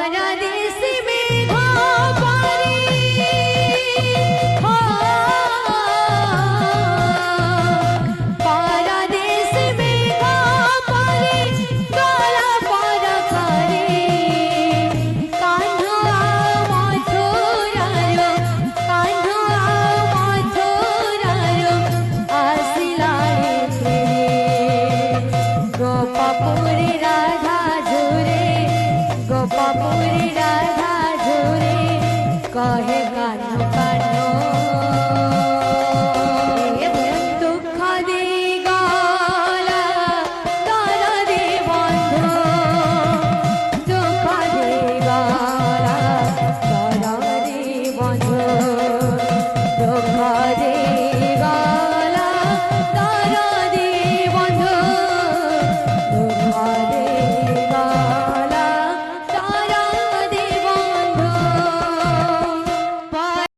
পারাদেশে মেঘা পারে পারাদেশে মেঘা পারে গলা পারা করে কান্ধা মথুরার আসিলারে গোপাপুরী রাধা ঝুরে গোপাপুরী রাধা ঝুরে কহে কানো কানো